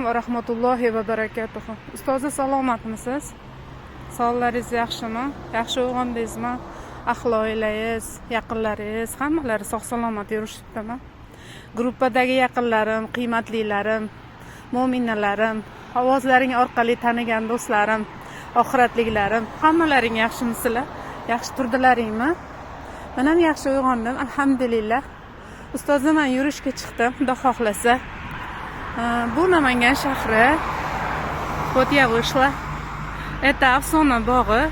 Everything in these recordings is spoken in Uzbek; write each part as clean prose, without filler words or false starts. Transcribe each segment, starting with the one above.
Va rahmatullohi va barakatuh. Ustozi salomatmisiz? Sog'ligingiz yaxshimi? Yaxshi uyg'ondingizmi? Ahli oilangiz, yaqinlaringiz hammalari sog' salomat yurishibdimi? Gruppadagi yaqinlarim, qiymatlilarim, mo'minalarim, ovozlaring orqali tanigan do'stlarim, oxiratliklarim, hammalaring yaxshimisizlar? Yaxshi turdilaringmi? Men ham yaxshi uyg'ondim, alhamdulillah. Ustozim men yurishga chiqdim, xudo xohlasa. Bu Namangan shahri. Вот я вышла. Это Afsona bog'i.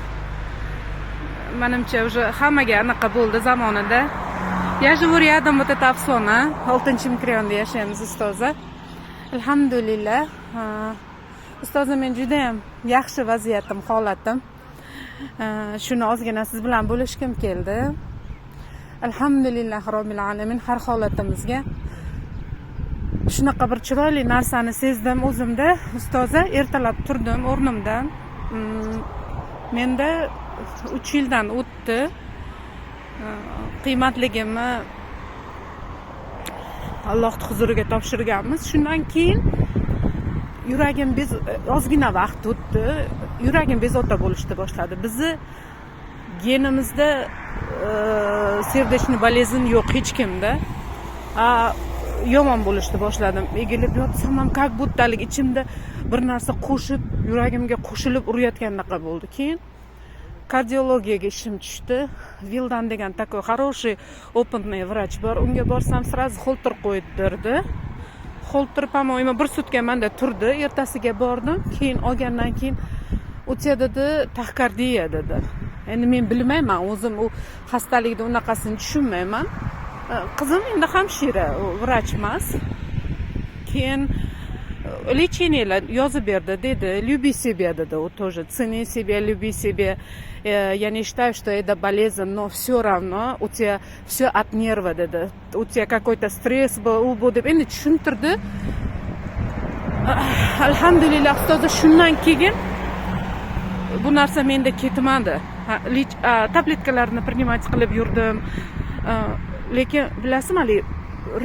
Menimcha уже hammaga anaqa bo'ldi zamonida. Я живу рядом вот это Afsona, 6-mikrorayonda yashaymiz ustoza. Alhamdulillah. Ustoza men juda ham yaxshi vaziyatim, holatim. Shuni ozgina siz bilan bo'lishkim keldi. Alhamdulillah robbil alamin har holatimizga. Shunaqa bir chiroyli narsani sezdim o'zimda. Ustoza ertalab turdim o'rnimdan. Menda 3 yildan o'tdi. Qiymatligimni Allohning huzuriga topshirganmiz. Shundan keyin yuragim ozgina vaqt o'tdi. Yuragim bezovta bo'lishni boshladi. Bizni genimizda serdeshniy bolezni yo'q hech kimda. Yomon bo'lishni boshladim. Egilib yotsam ham как будто ichimda bir narsa qo'shib, yuragimga qo'shilib urayotgandaqa bo'ldi. Keyin kardiologiyaga ishim tushdi. Vildan degan такой хороший опытный vrach bor. Unga borsam сразу holter qo'ydirdi. Holter, по-моему, bir sutka menda turdi. Ertasiga bordim. Keyin olgandan keyin o'tsa dedi, taxikardiya dedi. Endi men bilmayman, o'zim u xastalikni unaqasini tushunmayman. Qizim endi hamshira, vrach emas. Keyin lecheniyalar yozib berdi, dedi, люби себя, dedi, u тоже цени себя, люби себя. Я не считаю, что это болезнь, но все равно у тебя все от нерва, dedi. У тебя какой-то стресс был, u bu deb endi tushuntirdi. Alhamdulillah, ustoza shundan keyin bu narsa menda ketmadi. Tabletkalarni принимать qilib yurdim. Lekin bilasizmi,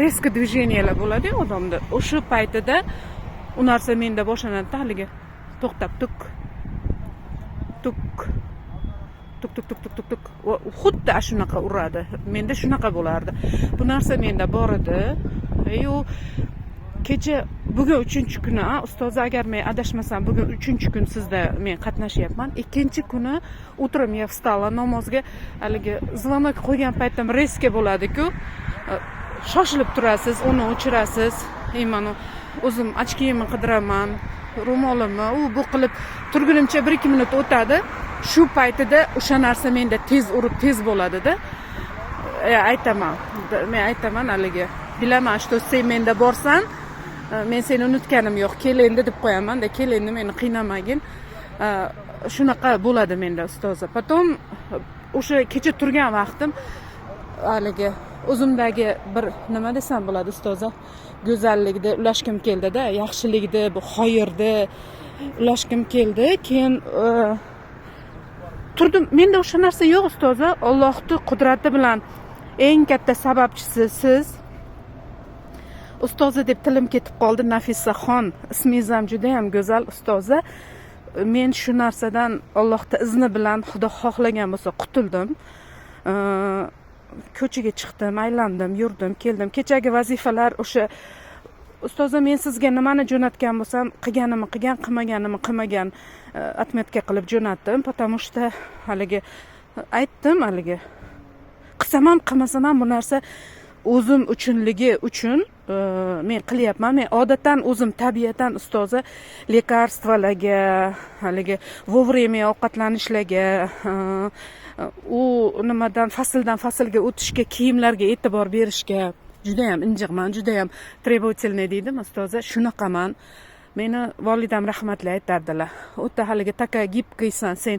резко движениялар bo'ladi odamda. O'sha paytida u narsa menda boshlanadi, haligi to'xtab tuk xuddi shunaqa uradi. Menda shunaqa bo'lardi. Bu narsa menda bor edi. Kecha bugun 3-kuni, ustoz, agar men adashmasam, bugun 3-kun sizda men qatnashyapman. 2-kuni utrib men vstala namozga, haligi zvonok qo'ygan paytim резко bo'ladi-ku. Shoshilib turasiz, uni o'chirasiz. Mana o'zim ochkiyimni qidiraman, ro'molimni bu qilib turgunimcha 1-2 minut o'tadi. Shu paytida o'sha narsa menda tez urib, tez bo'ladi-da. Men aytaman haligi, bilaman, что sen menda borsan, men seni unutganim yo'q, kel endi deb qo'yaman-da, kel endi meni qiynamagin. Shunaqa bo'ladi menda ustoza. Potom o'sha kecha turgan vaqtim haligi o'zimdagi bir nima desam bo'ladi ustoza, go'zallikda ulashkim keldi-da, yaxshilikda, bu xoyirda ulashkim keldi. Keyin turdim, menda o'sha narsa yo'q ustoza. Allohning qudrati bilan eng katta sababchisi siz. Ustoza deb tilim ketib qoldi, Nafisaxon. Ismingiz ham juda ham go'zal ustoza. Men shu narsadan Allohning izni bilan, Xudo xohlagan bo'lsa, qutuldim. Ko'chaga chiqdim, aylandim, yurdim, keldim. Kechagi vazifalar o'sha ustoza, men sizga nimani jo'natgan bo'lsam, qilganimni qilgan, qilmaganimni qilmagan отметка qilib jo'natdim. Потому что haligi aytdim, haligi qilsam ham, qilmasam ham bu narsa o'zim uchunligi uchun men qilyapman. Men odatdan o'zim tabiatan ustoza lekarstvalarga, haligi vovремя ovqatlanishlarga, u nimadan fasldan faslga o'tishga, kiyimlarga e'tibor berishga juda ham injiqman, juda ham требовательный deydimi ustoza. Shunaqaman. Meni volidam rahmatli aytardilar. O'ta haligi такая гибкийsan, sen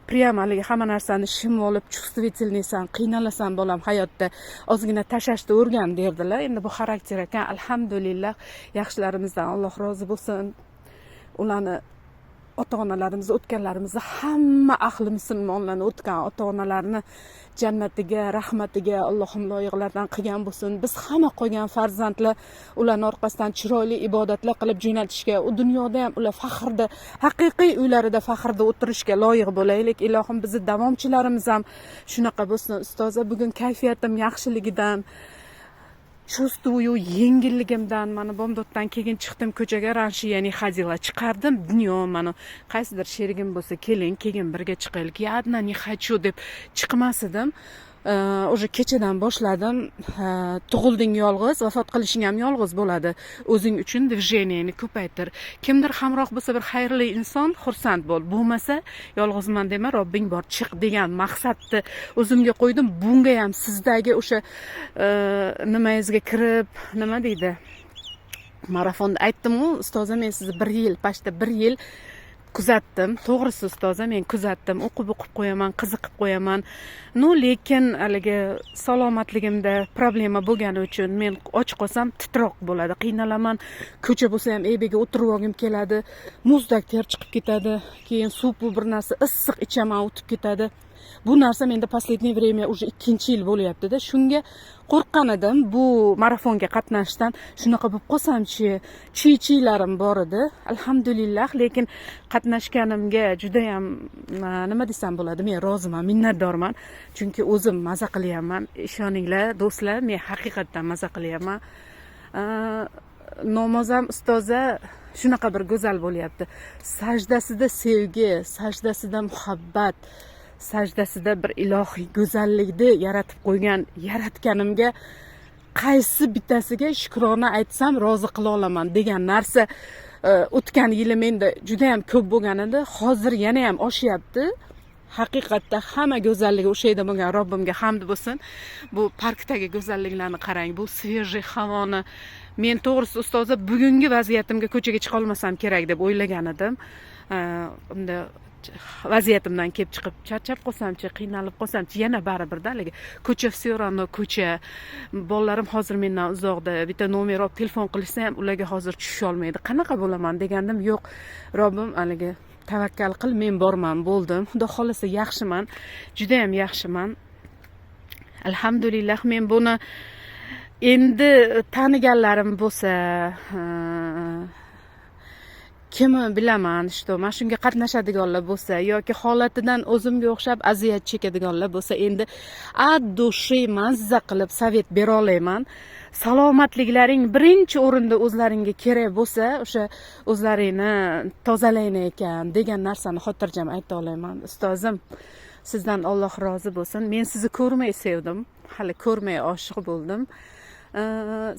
prям haligi hamma narsani shim olib, чувствительныйsan, qiynalasan bolam hayotda, ozgina tashashni o'rgan derdilar. Endi bu xarakter ekan. Alhamdulillah, yaxshilarimizdan Alloh rozi bo'lsin. Ularni ota onalarimiz o'tganlarimizni hamma ahli musulmonlarni o'tgan ota onalarni jannatiga rahmatiga Allohim loyiqlardan qilgan bo'lsin. Biz hamma qolgan farzandlar ularning orqasidan chiroyli ibodatlar qilib jo'natishga, u dunyoda ham ular faxrda, haqiqiy uylarida faxrda o'tirishga loyiq bo'laylik. Ilohim bizni davomchilarimiz ham shunaqa bo'lsin. Ustoza, bugun kayfiyatim yaxshiligidan, chuvstuyu yengilligimdan mana bomdoddan keyin chiqdim ko'chaga, ranshiyani hadila chiqardim. Dunyo mana qaysidir sherigim bo'lsa, keling birga chiqaylik. Я одна не хочу deb chiqmas edim. O'sha kechadan boshladim. Tug'ilding yolg'iz, vafot qilishing ham yolg'iz bo'ladi. O'zing uchun движениeni ko'paytir. Kimdir hamroh bo'lsa, bir xayrli inson, xursand bo'l. Bo'lmasa, yolg'izman dema, Robbing bor, chiq degan maqsadni o'zimga qo'ydim. Bunga ham sizdagi o'sha nimangizga kirib, nima deydi? Marafonda aytdim-ku, ustoza, men sizni 1 yil, pashta 1 yil kuzatdim. To'g'risi ustoza, men kuzatdim, o'qib qo'yaman, qiziqib qo'yaman. Lekin haligi salomatligimda problema bo'lgani uchun men och qolsam titroq bo'ladi, qiynalaman. Ko'cha bo'lsa ham ebiga o'tirib olgim keladi. Muzdek ter chiqib ketadi. Keyin suv bir narsa issiq ichaman, o'tib ketadi. Bu narsa menda последнее время уже 2-yil bo'lyapti-da. Shunga qo'rqqan edim bu marafonga qatnashdan. Shunaqa bo'lib qolsam-chi, chiylarim bor edi. Alhamdulillah, lekin qatnashganimga juda ham nima desam bo'ladi, men roziman, minnatdorman. Chunki o'zim maza qilyapman. Ishoninglar, do'stlar, men haqiqatdan maza qilyapman. Namozam ustoza shunaqa bir go'zal bo'lyapti. Sajdasida sevgi, sajdasida muhabbat, sajdasida bir ilohiy go'zallikni yaratib qo'ygan yaratganimga qaysi bittasiga shukrona aytsam rozi qila olaman degan narsa o'tgan yili menda juda ham ko'p bo'lgan edi. Hozir yana ham oshyapti. Haqiqatda hamma go'zalligi o'sha yerda bo'lgan Robbimga hamd bo'lsin. Bu parkdagi go'zalliklarni qarang, bu svejiy havoni. Men to'g'risi ustoza bugungi vaziyatimga ko'chaga chiqa olmasam kerak deb o'ylagan edim. Unda vaziyatimdan kelib chiqib charchab qolsamchi, qiynalib qolsamchi, yana baribirda haligi ko'cha все равно ko'cha. Bolalarim hozir mendan uzoqda, bitta nomer olib telefon qilishsa ham ularga hozir tusha olmaydi. Qanaqa bo'laman degandim, yo'q, Robbim haligi tavakkal qil, men borman, bo'ldim. Xudo xolasa yaxshiman, juda ham yaxshiman. Alhamdulillah, men buni endi taniganlarim bo'lsa, kimni bilaman, mana shunga qatnashadiganlar bo'lsa yoki holatidan o'zimga o'xshab aziyat chekadiganlar bo'lsa, endi ad dushi mazza qilib savet bera olayman. Salomatliklaring birinchi o'rinda o'zlaringga kerak bo'lsa, o'sha o'zlaringni tozalayni ekan degan narsani xotirjam ayta olayman. Ustozim, sizdan Alloh rozi bo'lsin. Men sizni ko'rmay sevdim, hali ko'rmay oshiq bo'ldim.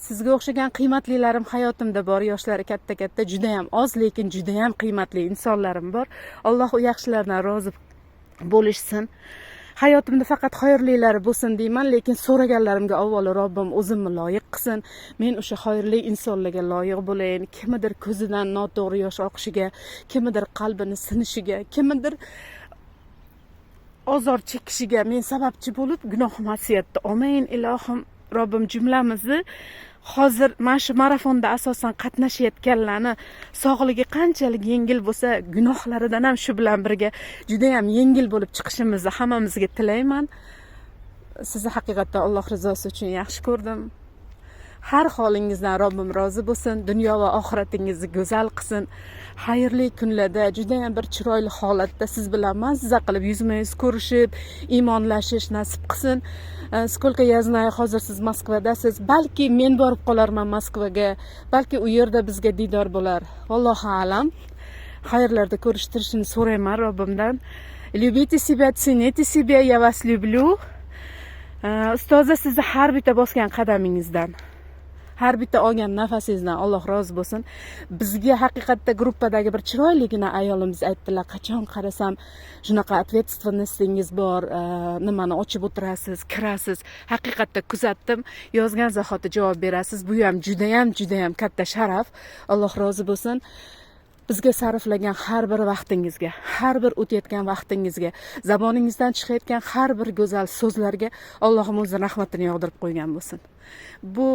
Sizga o'xshagan qiymatlilarim hayotimda bor, yoshlari katta juda ham oz, lekin juda ham qiymatli insonlarim bor. Alloh u yaxshilardan rozi bo'lishsin. Hayotimda faqat xayrlilari bo'lsin deyman, lekin so'raganlarimga avvalo Robbim o'zimni loyiq qilsin. Men o'sha xayrli insonlarga loyiq bo'layin. Kimdir ko'zidan noto'g'ri yosh oqishiga, kimdir qalbini sinishiga, kimdir ozor chekishiga men sababchi bo'lib gunoh masiyatda olmayin ilohim. Robbim jumlamizni hozir mana shu marafonda asosan qatnashayotganlarni sog'ligi qanchalik yengil bo'lsa, gunohlaridan ham shu bilan birga juda ham yengil bo'lib chiqishimizni hammamizga tilayman. Sizni haqiqatdan Alloh rizosi uchun yaxshi ko'rdim. Har holingizdan Robbim rozi bo'lsin, dunyo va oxiratingizni go'zal qilsin. Xayrli kunlarda, juda ham bir chiroyli holatda siz bilan mazza qilib yuzma-yuz ko'rishib, iymonlashish nasib qilsin. Сколько я знаю, hozir siz Moskvadasiz. Balki men borib qolarman Moskvaga. Balki u yerda bizga diydor bo'lar. Allohu alam. Xayrlarda ko'rishtirishini so'rayman Robbimdan. Любите себя, цените себя, я вас люблю. Ustoza, sizni har bitta bosgan qadamingizdan, har bitta olgan nafasingizdan Alloh rozi bo'lsin. Bizga haqiqatda gruppadagi bir chiroyligina ayolimiz aytdilar, qachon qarasam shunaqa ответственностьingiz bor, nimani ochib o'tirasiz, kirasiz. Haqiqatda kuzatdim, yozgan zahoti javob berasiz. Bu ham juda ham katta sharaf. Alloh rozi bo'lsin. bizga sarflagan har bir vaqtingizga, har bir o'tayotgan vaqtingizga, zaboningizdan chiqayotgan har bir go'zal so'zlarga Allohim o'z rahmatini yog'dirib qo'ygan bo'lsin. Bu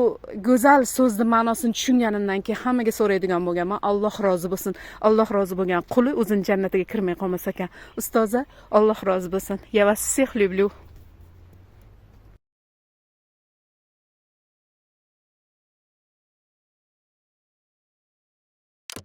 go'zal so'zni ma'nosini tushunganimdan keyin hammaga so'raydigan bo'lganman. Alloh rozi bo'lsin. Alloh rozi bo'lgan quli o'zini jannatiga kirmay qolmas ekan. Ustoza, Alloh rozi bo'lsin. Я вас всех люблю.